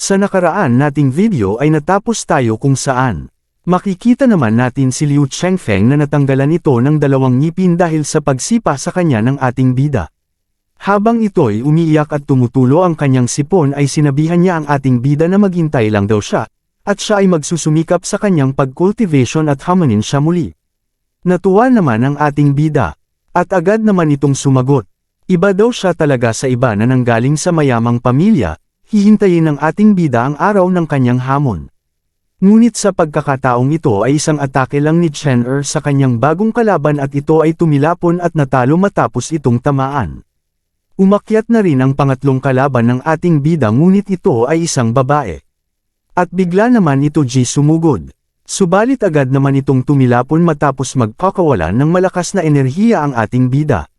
Sa nakaraan nating video ay natapos tayo kung saan. Makikita naman natin si Liu Chengfeng na natanggalan ito ng 2 ngipin dahil sa pagsipa sa kanya ng ating bida. Habang ito'y umiiyak at tumutulo ang kanyang sipon ay sinabihan niya ang ating bida na maghintay lang daw siya, at siya ay magsusumikap sa kanyang pag-cultivation at hamanin siya muli. Natuwa naman ang ating bida, at agad naman itong sumagot. Iba daw siya talaga sa iba na nanggaling sa mayamang pamilya, hihintayin ng ating bida ang araw ng kanyang hamon. Ngunit sa pagkakataong ito ay isang atake lang ni Chen Er sa kanyang bagong kalaban at ito ay tumilapon at natalo matapos itong tamaan. Umakyat na rin ang pangatlong kalaban ng ating bida ngunit ito ay isang babae. At bigla naman ito sumugod. Subalit agad naman itong tumilapon matapos magkakawalan ng malakas na enerhiya ang ating bida.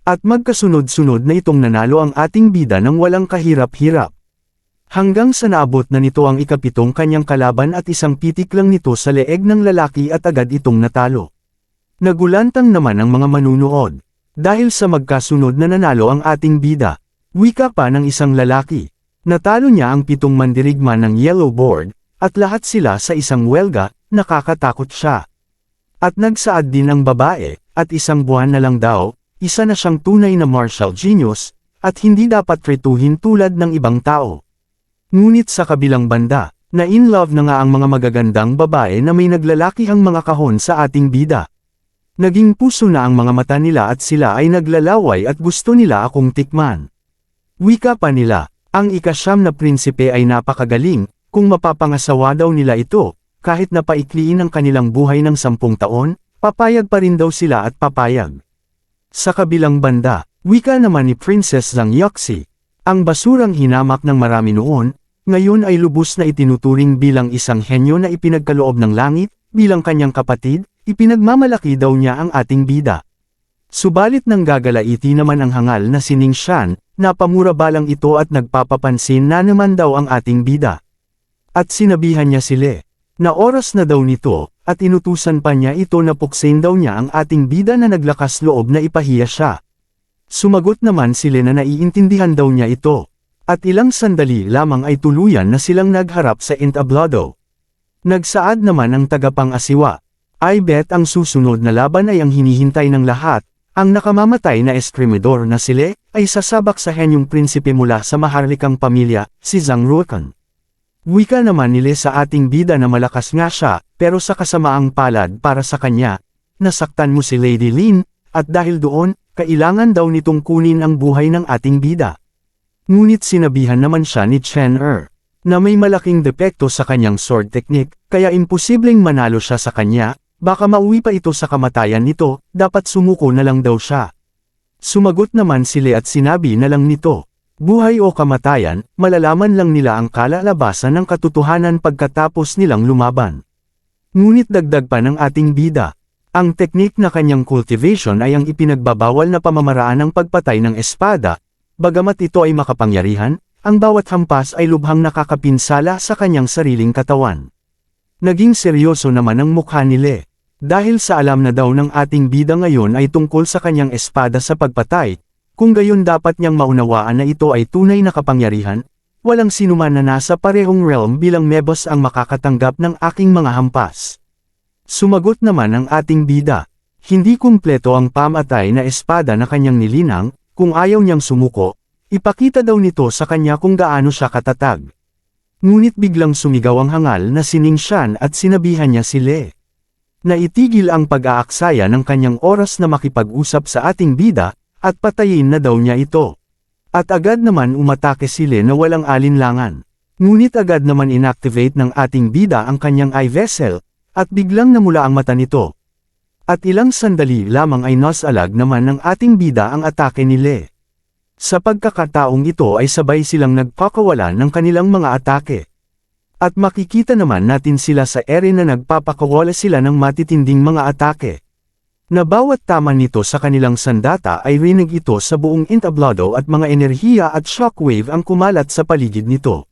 At magkasunod-sunod na itong nanalo ang ating bida ng walang kahirap-hirap. Hanggang sa naabot na nito ang ikapitong kanyang kalaban at isang pitik lang nito sa leeg ng lalaki at agad itong natalo. Nagulantang naman ang mga manunood. Dahil sa magkasunod na nanalo ang ating bida, wika pa ng isang lalaki. Natalo niya ang 7 mandirigma ng yellow board, at lahat sila sa isang welga, nakakatakot siya. At nagsaad din ang babae, at isang buwan na lang daw, isa na siyang tunay na martial genius, at hindi dapat tretuhin tulad ng ibang tao. Ngunit sa kabilang banda, na in love na nga ang mga magagandang babae na may naglalakihang mga kahon sa ating bida. Naging puso na ang mga mata nila at sila ay naglalaway at gusto nila akong tikman. Wika pa nila, ang ika-9 na prinsipe ay napakagaling, kung mapapangasawa daw nila ito, kahit napaikliin ang kanilang buhay ng 10 taon, papayag pa rin daw sila at papayag. Sa kabilang banda, wika naman ni Princess Zhang Yuxi, ang basurang hinamak ng marami noon, ngayon ay lubos na itinuturing bilang isang henyo na ipinagkaloob ng langit, bilang kanyang kapatid, ipinagmamalaki daw niya ang ating bida. Subalit nang gagalaiti naman ang hangal na si Ning Shan, napamura balang ito at nagpapapansin na naman daw ang ating bida. At sinabihan niya sila, na oras na daw nito, at inutusan pa niya ito na puksin daw niya ang ating bida na naglakas loob na ipahiya siya. Sumagot naman sila na naiintindihan daw niya ito. At ilang sandali lamang ay tuluyan na silang nagharap sa entablado. Nagsaad naman ang tagapang-asiwa. I bet ang susunod na laban ay ang hinihintay ng lahat, ang nakamamatay na eskrimidor na sila, ay sasabak sa henyong prinsipe mula sa maharlikang pamilya, si Zhang Ruokan. Wika naman nila sa ating bida na malakas nga siya, pero sa kasamaang palad para sa kanya, nasaktan mo si Lady Lin, at dahil doon, kailangan daw nitong kunin ang buhay ng ating bida. Ngunit sinabihan naman siya ni Chen Er, na may malaking depekto sa kanyang sword technique, kaya imposibleng manalo siya sa kanya. Baka mauwi pa ito sa kamatayan nito, dapat sumuko na lang daw siya. Sumagot naman sila at sinabi na lang nito, buhay o kamatayan, malalaman lang nila ang kalalabasan ng katotohanan pagkatapos nilang lumaban. Ngunit dagdag pa ng ating bida, ang teknik na kanyang cultivation ay ang ipinagbabawal na pamamaraan ng pagpatay ng espada, bagamat ito ay makapangyarihan, ang bawat hampas ay lubhang nakakapinsala sa kanyang sariling katawan. Naging seryoso naman ang mukha nila. Dahil sa alam na daw ng ating bida ngayon ay tungkol sa kanyang espada sa pagpatay, kung gayon dapat niyang maunawaan na ito ay tunay na kapangyarihan, walang sinuman na nasa parehong realm bilang mebos ang makakatanggap ng aking mga hampas. Sumagot naman ang ating bida, hindi kumpleto ang pamatay na espada na kanyang nilinang, kung ayaw niyang sumuko, ipakita daw nito sa kanya kung gaano siya katatag. Ngunit biglang sumigaw ang hangal na si Ning Shan at sinabihan niya sila. Naitigil ang pag-aaksaya ng kanyang oras na makipag-usap sa ating bida, at patayin na daw niya ito. At agad naman umatake sila na walang alinlangan. Ngunit agad naman inactivate ng ating bida ang kanyang eye vessel, at biglang namula ang mata nito. At ilang sandali lamang ay nasalag naman ng ating bida ang atake nila. Sa pagkakataong ito ay sabay silang nagpakawalan ng kanilang mga atake. At makikita naman natin sila sa ere na nagpapakawala sila ng matitinding mga atake. Na bawat tama nito sa kanilang sandata ay rinig ito sa buong entablado at mga enerhiya at shockwave ang kumalat sa paligid nito.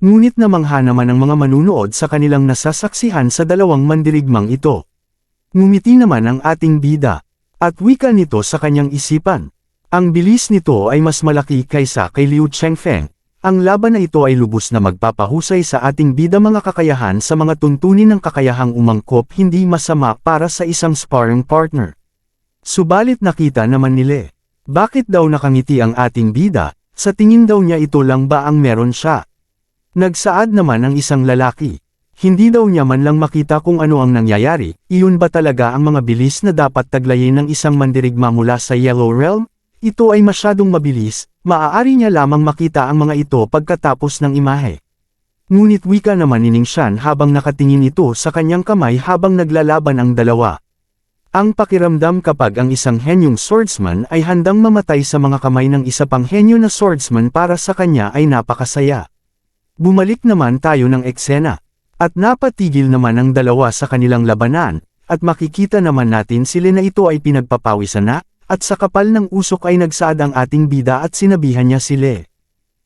Ngunit namangha naman ang mga manunood sa kanilang nasasaksihan sa 2 mandirigmang ito. Ngumiti naman ang ating bida, at wika nito sa kanyang isipan. Ang bilis nito ay mas malaki kaysa kay Liu Chengfeng, ang laban na ito ay lubos na magpapahusay sa ating bida mga kakayahan sa mga tuntunin ng kakayahang umangkop hindi masama para sa isang sparring partner. Subalit nakita naman nila. Bakit daw nakangiti ang ating bida, sa tingin daw niya ito lang ba ang meron siya? Nagsaad naman ang isang lalaki. Hindi daw niya man lang makita kung ano ang nangyayari, iyon ba talaga ang mga bilis na dapat taglayin ng isang mandirigma mula sa Yellow Realm? Ito ay masyadong mabilis, maaari niya lamang makita ang mga ito pagkatapos ng imahe. Ngunit wika naman ni Ning Shan habang nakatingin ito sa kanyang kamay habang naglalaban ang dalawa. Ang pakiramdam kapag ang isang henyong swordsman ay handang mamatay sa mga kamay ng isa pang henyo na swordsman para sa kanya ay napakasaya. Bumalik naman tayo ng eksena. At napatigil naman ang dalawa sa kanilang labanan, at makikita naman natin sila na ito ay pinagpapawisan na, at sa kapal ng usok ay nagsaad ang ating bida at sinabihan niya sila.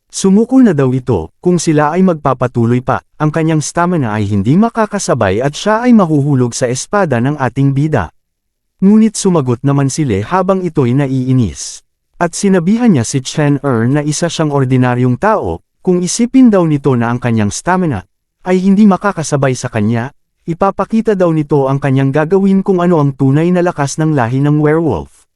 Sumuko na daw ito, kung sila ay magpapatuloy pa, ang kanyang stamina ay hindi makakasabay at siya ay mahuhulog sa espada ng ating bida. Ngunit sumagot naman sila habang ito'y naiinis. At sinabihan niya si Chen na isa siyang ordinaryong tao, kung isipin daw nito na ang kanyang stamina ay hindi makakasabay sa kanya, ipapakita daw nito ang kanyang gagawin kung ano ang tunay na lakas ng lahi ng werewolf.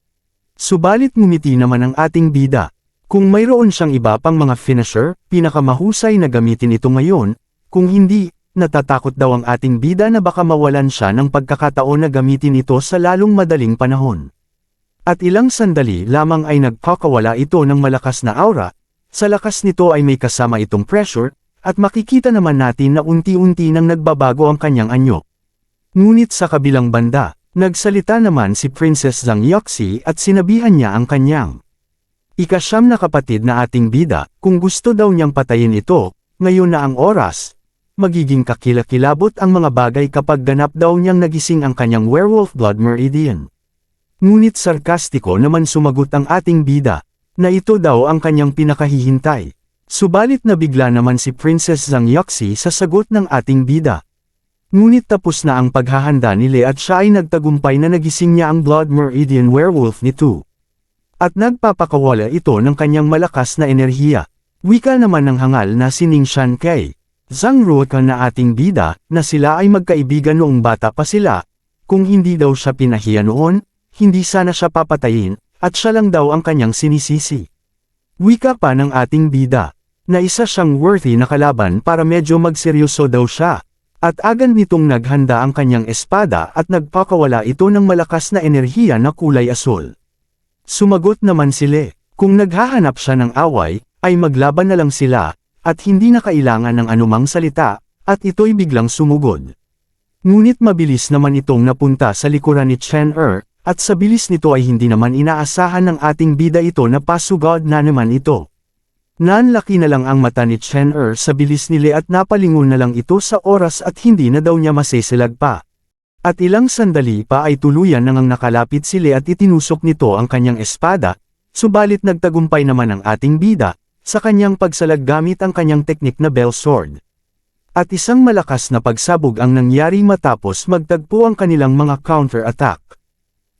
Subalit ngumiti naman ang ating bida. Kung mayroon siyang iba pang mga finisher, pinakamahusay na gamitin ito ngayon, kung hindi, natatakot daw ang ating bida na baka mawalan siya ng pagkakataon na gamitin ito sa lalong madaling panahon. At ilang sandali lamang ay nagpakawala ito ng malakas na aura, sa lakas nito ay may kasama itong pressure, at makikita naman natin na unti-unti nang nagbabago ang kanyang anyo. Ngunit sa kabilang banda, nagsalita naman si Princess Zhang Yoxi at sinabihan niya ang kanyang ika-9 na kapatid na ating bida, kung gusto daw niyang patayin ito, ngayon na ang oras, magiging kakilakilabot ang mga bagay kapag ganap daw niyang nagising ang kanyang werewolf blood meridian. Ngunit sarkastiko naman sumagot ang ating bida, na ito daw ang kanyang pinakahihintay. Subalit nabigla naman si Princess Zhang Yoxi sa sagot ng ating bida. Ngunit tapos na ang paghahanda nila at siya ay nagtagumpay na nagising niya ang Blood Meridian Werewolf nito. At nagpapakawala ito ng kanyang malakas na enerhiya. Wika naman ng hangal na si Ning Shan kay Zhang Ruoka na ating bida, na sila ay magkaibigan noong bata pa sila. Kung hindi daw siya pinahiya noon, hindi sana siya papatayin, at siya lang daw ang kanyang sinisisi. Wika pa ng ating bida, na isa siyang worthy na kalaban para medyo magseryoso daw siya, at agad nitong naghanda ang kanyang espada at nagpakawala ito ng malakas na enerhiya na kulay asul. Sumagot naman sila, kung naghahanap siya ng away, ay maglaban na lang sila, at hindi na kailangan ng anumang salita, at ito'y biglang sumugod. Ngunit mabilis naman itong napunta sa likuran ni Chen at sa bilis nito ay hindi naman inaasahan ng ating bida ito na pasugod na naman ito. Nanlaki na lang ang mata ni Chen sa bilis nila at napalingon na lang ito sa oras at hindi na daw niya masisilag pa. At ilang sandali pa ay tuluyan nang nakalapit sila at itinusok nito ang kanyang espada, subalit nagtagumpay naman ang ating bida, sa kanyang pagsalag gamit ang kanyang teknik na bell sword. At isang malakas na pagsabog ang nangyari matapos magtagpo ang kanilang mga counter-attack.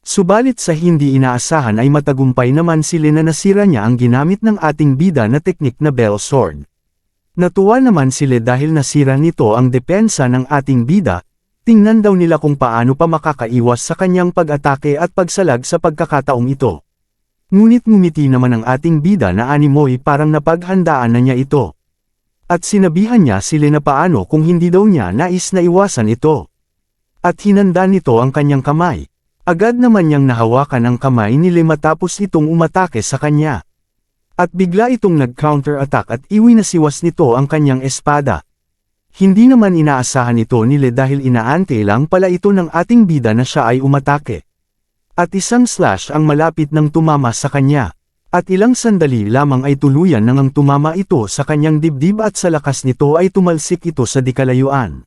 Subalit sa hindi inaasahan ay matagumpay naman sila na nasira niya ang ginamit ng ating bida na teknik na bell sword. Natuwa naman sila dahil nasira nito ang depensa ng ating bida, tingnan daw nila kung paano pa makakaiwas sa kanyang pag-atake at pagsalag sa pagkakataong ito. Ngunit ngumiti naman ang ating bida na animoy parang napaghandaan na niya ito. At sinabihan niya sila na paano kung hindi daw niya nais na iwasan ito. At hinanda nito ang kanyang kamay. Agad naman niyang nahawakan ang kamay nila matapos itong umatake sa kanya. At bigla itong nag-counter-attack at iwinasiwas nito ang kanyang espada. Hindi naman inaasahan ito nila dahil inaante lang pala ito ng ating bida na siya ay umatake. At isang slash ang malapit ng tumama sa kanya. At ilang sandali lamang ay tuluyan nang tumama ito sa kanyang dibdib at sa lakas nito ay tumalsik ito sa dikalayuan.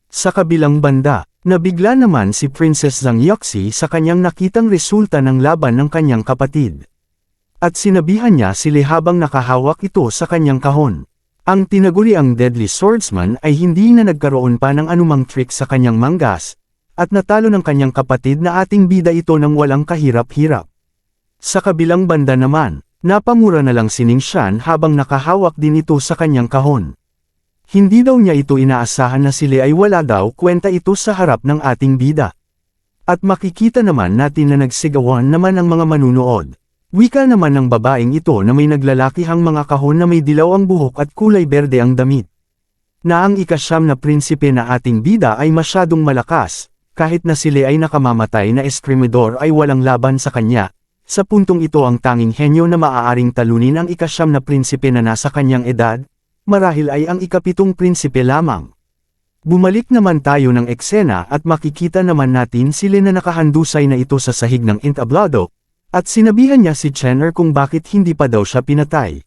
Sa kabilang banda, nabigla naman si Princess Zhang Yoxi sa kanyang nakitang resulta ng laban ng kanyang kapatid. At sinabihan niya sila habang nakahawak ito sa kanyang kahon. Ang tinaguriang Deadly Swordsman ay hindi na nagkaroon pa ng anumang trick sa kanyang manggas, at natalo ng kanyang kapatid na ating bida ito ng walang kahirap-hirap. Sa kabilang banda naman, Napamura na lang si Ningxian habang nakahawak din ito sa kanyang kahon. Hindi daw niya ito inaasahan na sila ay wala daw kwenta ito sa harap ng ating bida. At makikita naman natin na nagsigawan naman ang mga manunood. Wika naman ng babaeng ito na may naglalakihang mga kahon na may dilaw ang buhok at kulay berde ang damit. Na ang ika-9 na prinsipe na ating bida ay masyadong malakas, kahit na sila ay nakamamatay na eskrimidor ay walang laban sa kanya. Sa puntong ito ang tanging henyo na maaaring talunin ang ika-9 na prinsipe na nasa kanyang edad, marahil ay ang ika-7 prinsipe lamang. Bumalik naman tayo ng eksena at makikita naman natin sila na nakahandusay na ito sa sahig ng entablado, at sinabihan niya si Chenner kung bakit hindi pa daw siya pinatay.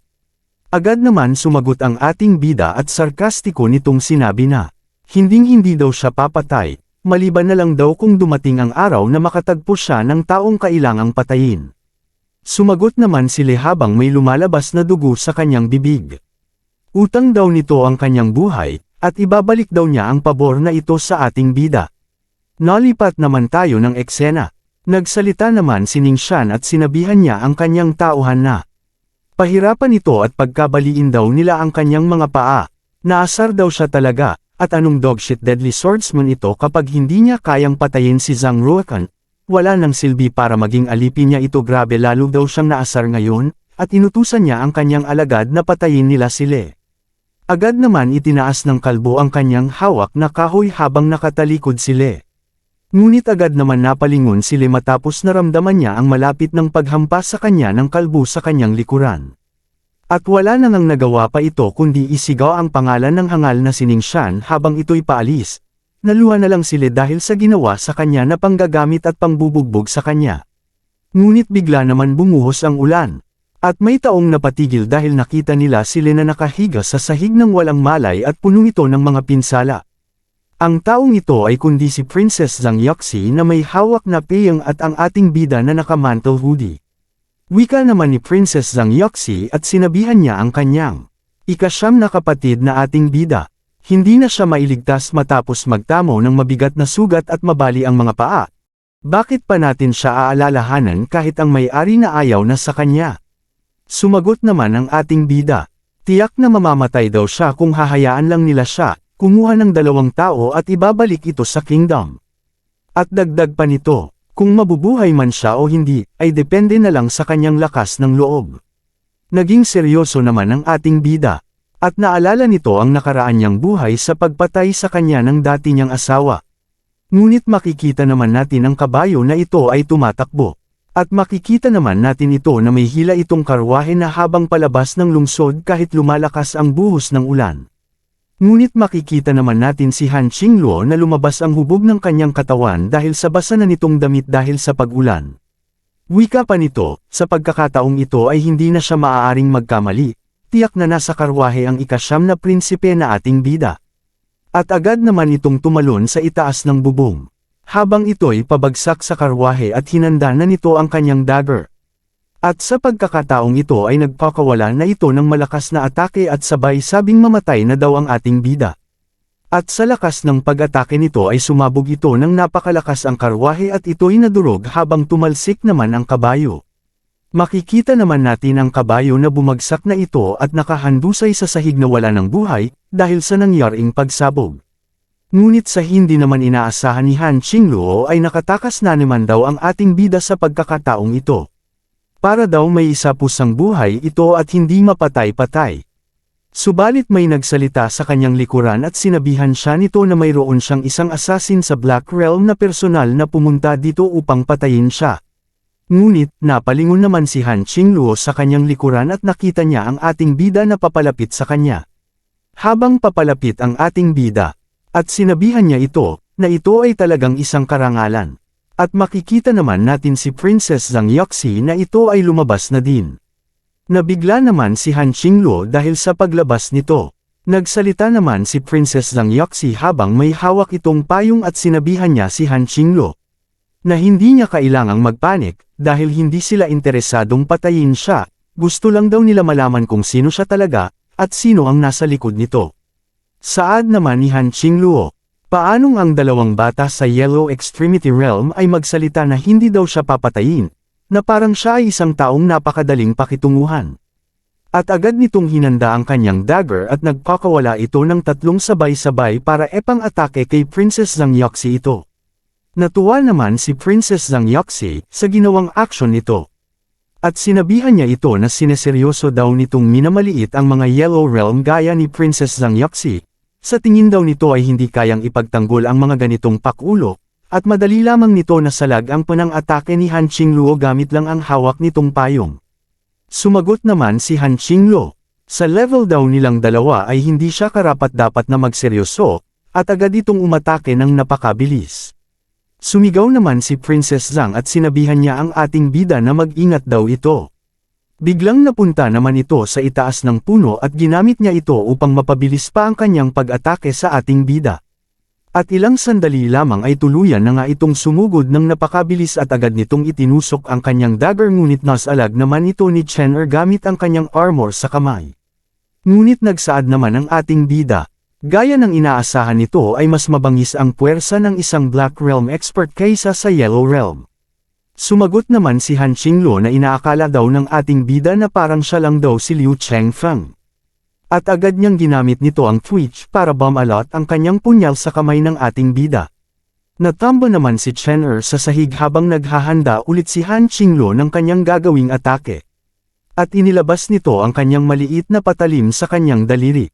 Agad naman sumagot ang ating bida at sarkastiko nitong sinabi na, hindi daw siya papatay, maliban na lang daw kung dumating ang araw na makatagpo siya ng taong kailangang patayin. Sumagot naman sila habang may lumalabas na dugo sa kanyang bibig. Utang daw nito ang kanyang buhay, at ibabalik daw niya ang pabor na ito sa ating bida. Nalipat naman tayo ng eksena. Nagsalita naman si Ningxian at sinabihan niya ang kanyang tauhan na pahirapan ito at pagkabaliin daw nila ang kanyang mga paa. Naasar daw siya talaga, at anong dogshit deadly swordsman ito kapag hindi niya kayang patayin si Zhang Ruokan. Wala nang silbi para maging alipin niya ito, grabe, lalo daw siyang naasar ngayon, at inutusan niya ang kanyang alagad na patayin nila sila. Agad naman itinaas ng kalbo ang kanyang hawak na kahoy habang nakatalikod sila. Ngunit agad naman napalingon sila matapos naramdaman niya ang malapit ng paghampas sa kanya ng kalbo sa kanyang likuran. At wala na ngang nagawa pa ito kundi isigaw ang pangalan ng hangal na si Ningxian habang ito'y paalis. Naluha na lang sila dahil sa ginawa sa kanya na panggagamit at pangbubugbog sa kanya. Ngunit bigla naman bumuhos ang ulan. At may taong napatigil dahil nakita nila sila na nakahiga sa sahig ng walang malay at puno ito ng mga pinsala. Ang taong ito ay kundi si Princess Zhang Yuxi na may hawak na peyong at ang ating bida na nakamantle hoodie. Wika naman ni Princess Zhang Yuxi at sinabihan niya ang kanyang ika-9 na kapatid na ating bida. Hindi na siya mailigtas matapos magtamo ng mabigat na sugat at mabali ang mga paa. Bakit pa natin siya aalalahanan kahit ang may-ari na ayaw na sa kanya? Sumagot naman ang ating bida. Tiyak na mamamatay daw siya kung hahayaan lang nila siya, kumuha ng 2 tao at ibabalik ito sa kingdom. At dagdag pa nito, kung mabubuhay man siya o hindi, ay depende na lang sa kanyang lakas ng loob. Naging seryoso naman ang ating bida. At naalala nito ang nakaraan niyang buhay sa pagpatay sa kanya ng dati niyang asawa. Ngunit makikita naman natin ang kabayo na ito ay tumatakbo. At makikita naman natin ito na may hila itong karwahe na habang palabas ng lungsod kahit lumalakas ang buhos ng ulan. Ngunit makikita naman natin si Han Qingluo na lumabas ang hubog ng kanyang katawan dahil sa basa na nitong damit dahil sa pag-ulan. Wika pa nito, sa pagkakataong ito ay hindi na siya maaaring magkamali. Tiyak na nasa karwahe ang ika-9 na prinsipe na ating bida. At agad naman itong tumalon sa itaas ng bubong. Habang ito'y pabagsak sa karwahe at hinanda na nito ang kanyang dagger. At sa pagkakataong ito ay nagpakawala na ito ng malakas na atake at sabay sabing mamatay na daw ang ating bida. At sa lakas ng pag-atake nito ay sumabog ito ng napakalakas ang karwahe at ito'y nadurog habang tumalsik naman ang kabayo. Makikita naman natin ang kabayo na bumagsak na ito at nakahandusay sa sahig na wala ng buhay, dahil sa nangyaring pagsabog. Ngunit sa hindi naman inaasahan ni Han Qingluo ay nakatakas na naman daw ang ating bida sa pagkakataong ito. Para daw may isa pusang buhay ito at hindi mapatay-patay. Subalit may nagsalita sa kanyang likuran at sinabihan siya nito na mayroon siyang isang assassin sa Black Realm na personal na pumunta dito upang patayin siya. Ngunit, napalingon naman si Han Qingluo sa kanyang likuran at nakita niya ang ating bida na papalapit sa kanya. Habang papalapit ang ating bida, at sinabihan niya ito, na ito ay talagang isang karangalan. At makikita naman natin si Princess Zhang Yuxi na ito ay lumabas na din. Nabigla naman si Han Qingluo dahil sa paglabas nito. Nagsalita naman si Princess Zhang Yuxi habang may hawak itong payong at sinabihan niya si Han Qingluo na hindi niya kailangang magpanik, dahil hindi sila interesadong patayin siya, gusto lang daw nila malaman kung sino siya talaga, at sino ang nasa likod nito. Saad naman ni Han Qingluo, paanong ang 2 bata sa Yellow Extremity Realm ay magsalita na hindi daw siya papatayin, na parang siya ay isang taong napakadaling pakitunguhan. At agad nitong hinanda ang kanyang dagger at nagpakawala ito ng 3 sabay-sabay para epang-atake kay Princess Zhang Yoxi ito. Natuwa naman si Princess Zhang Yoxi sa ginawang aksyon nito. At sinabihan niya ito na sineseryoso daw nitong minamaliit ang mga Yellow Realm gaya ni Princess Zhang Yoxi. Sa tingin daw nito ay hindi kayang ipagtanggol ang mga ganitong pakulo, at madali lamang nito nasalag ang panang-atake ni Han Qingluo gamit lang ang hawak nitong payong. Sumagot naman si Han Qingluo. Sa level daw nilang dalawa ay hindi siya karapat-dapat na magseryoso, at agad itong umatake ng napakabilis. Sumigaw naman si Princess Zhang at sinabihan niya ang ating bida na mag-ingat daw ito. Biglang napunta naman ito sa itaas ng puno at ginamit niya ito upang mapabilis pa ang kanyang pag-atake sa ating bida. At ilang sandali lamang ay tuluyan na nga itong sumugod ng napakabilis at agad nitong itinusok ang kanyang dagger ngunit nasalag naman ito ni Chen gamit ang kanyang armor sa kamay. Ngunit nagsaad naman ang ating bida. Gaya ng inaasahan nito ay mas mabangis ang puwersa ng isang Black Realm expert kaysa sa Yellow Realm. Sumagot naman si Han Qingluo na inaakala daw ng ating bida na parang siya lang daw si Liu Chengfeng. At agad niyang ginamit nito ang twitch para bumalot ang kanyang punyal sa kamay ng ating bida. Natambo naman si Chen sa sahig habang naghahanda ulit si Han Qingluo ng kanyang gagawing atake. At inilabas nito ang kanyang maliit na patalim sa kanyang daliri.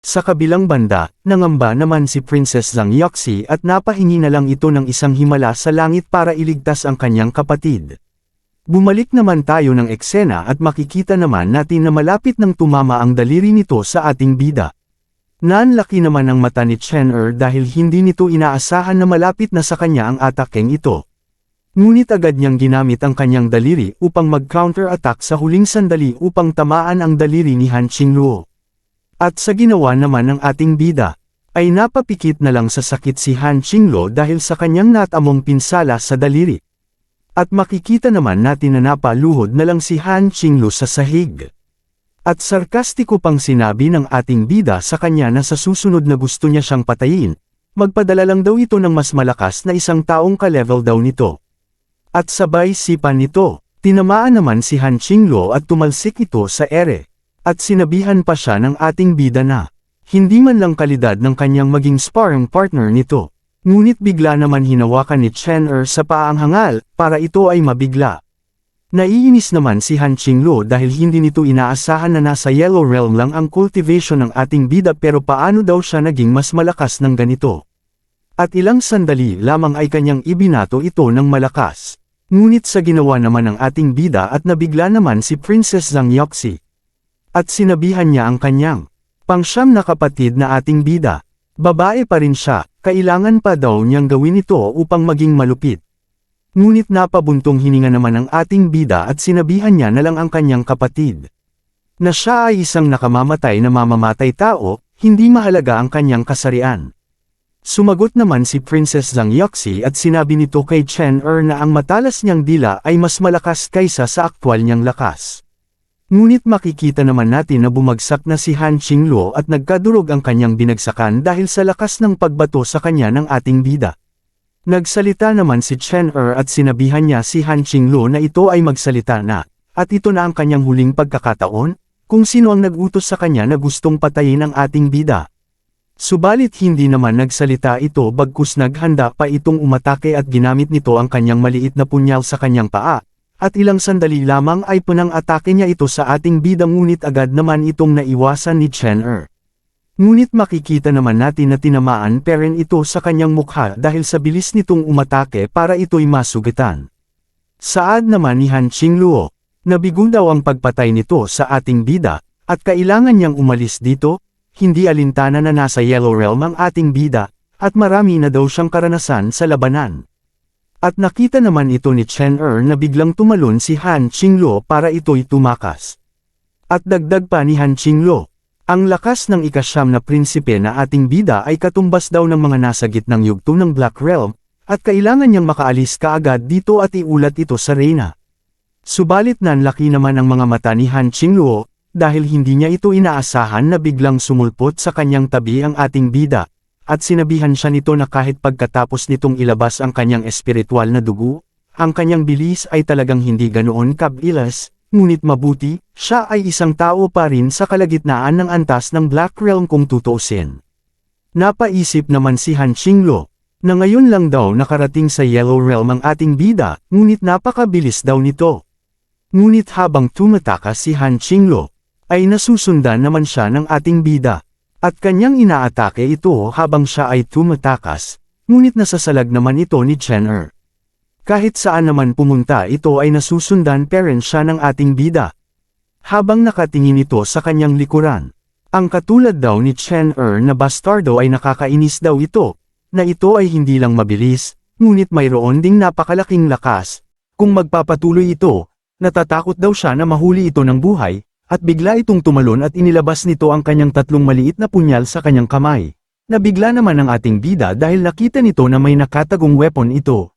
Sa kabilang banda, nangamba naman si Princess Zhang Yoxi at napahingi na lang ito ng isang himala sa langit para iligtas ang kanyang kapatid. Bumalik naman tayo ng eksena at makikita naman natin na malapit nang tumama ang daliri nito sa ating bida. Nanlaki naman ang mata ni Chen dahil hindi nito inaasahan na malapit na sa kanya ang atakeng ito. Ngunit agad niyang ginamit ang kanyang daliri upang mag-counter-attack sa huling sandali upang tamaan ang daliri ni Han Qingluo. At sa ginawa naman ng ating bida, ay napapikit na lang sa sakit si Han Qingluo dahil sa kanyang natamong pinsala sa daliri. At makikita naman natin na napaluhod na lang si Han Qingluo sa sahig. At sarkastiko pang sinabi ng ating bida sa kanya na sa susunod na gusto niya siyang patayin, magpadala lang daw ito ng mas malakas na isang taong ka-level daw nito. At sabay sipan nito, tinamaan naman si Han Qingluo at tumalsik ito sa ere. At sinabihan pa siya ng ating bida na, hindi man lang kalidad ng kanyang maging sparring partner nito. Ngunit bigla naman hinawakan ni Chen sa paang hangal, para ito ay mabigla. Naiinis naman si Han Qingluo dahil hindi nito inaasahan na nasa Yellow Realm lang ang cultivation ng ating bida pero paano daw siya naging mas malakas ng ganito. At ilang sandali lamang ay kanyang ibinato ito ng malakas. Ngunit sa ginawa naman ng ating bida at nabigla naman si Princess Zhang Yoxi. At sinabihan niya ang kanyang pangsyam na kapatid na ating bida. Babae pa rin siya, kailangan pa daw niyang gawin ito upang maging malupit. Ngunit napabuntong hininga naman ang ating bida at sinabihan niya na lang ang kanyang kapatid. Na siya ay isang nakamamatay na mamamatay tao, hindi mahalaga ang kanyang kasarian. Sumagot naman si Princess Zhang Yoxi at sinabi nito kay Chen na ang matalas niyang dila ay mas malakas kaysa sa aktwal niyang lakas. Ngunit makikita naman natin na bumagsak na si Han Qingluo at nagkadurog ang kanyang binagsakan dahil sa lakas ng pagbato sa kanya ng ating bida. Nagsalita naman si Chen at sinabihan niya si Han Qingluo na ito ay magsalita na, at ito na ang kanyang huling pagkakataon, kung sino ang nag-utos sa kanya na gustong patayin ang ating bida. Subalit hindi naman nagsalita ito bagkus naghanda pa itong umatake at ginamit nito ang kanyang maliit na punyal sa kanyang paa. At ilang sandali lamang ay punang-atake niya ito sa ating bida ngunit agad naman itong naiwasan ni Chen Ngunit makikita naman natin na tinamaan pa rin ito sa kanyang mukha dahil sa bilis nitong umatake para ito'y masugatan. Saad naman ni Han Qingluo, nabigo daw ang pagpatay nito sa ating bida, at kailangan niyang umalis dito, hindi alintana na nasa Yellow Realm ang ating bida, at marami na daw siyang karanasan sa labanan. At nakita naman ito ni Chen na biglang tumalon si Han Qingluo para ito'y tumakas. At dagdag pa ni Han Qingluo, ang lakas ng ikasyam na prinsipe na ating bida ay katumbas daw ng mga nasa gitnang yugto ng Black Realm, at kailangan niyang makaalis kaagad dito at iulat ito sa reyna. Subalit nanlaki naman ang mga mata ni Han Qingluo, dahil hindi niya ito inaasahan na biglang sumulpot sa kanyang tabi ang ating bida. At sinabihan siya nito na kahit pagkatapos nitong ilabas ang kanyang espiritual na dugo, Ang kanyang bilis ay talagang hindi ganoon kabilis, ngunit mabuti, siya ay isang tao pa rin sa kalagitnaan ng antas ng Black Realm kung tutuusin. Napaisip naman si Han Qinglo, na ngayon lang daw nakarating sa Yellow Realm ang ating bida, ngunit napakabilis daw nito. Ngunit habang tumatakas si Han Qinglo, ay nasusundan naman siya ng ating bida, at kanyang inaatake ito habang siya ay tumatakas, ngunit nasasalag naman ito ni Chen Er. Kahit saan naman pumunta ito ay nasusundan pa rin siya ng ating bida. Habang nakatingin ito sa kanyang likuran, ang katulad daw ni Chen Er na bastardo ay nakakainis daw ito, na ito ay hindi lang mabilis, ngunit mayroon ding napakalaking lakas. Kung magpapatuloy ito, natatakot daw siya na mahuli ito ng buhay, at bigla itong tumalon at inilabas nito ang kanyang 3 maliit na punyal sa kanyang kamay. Nabigla naman ang ating bida dahil nakita nito na may nakatagong weapon ito.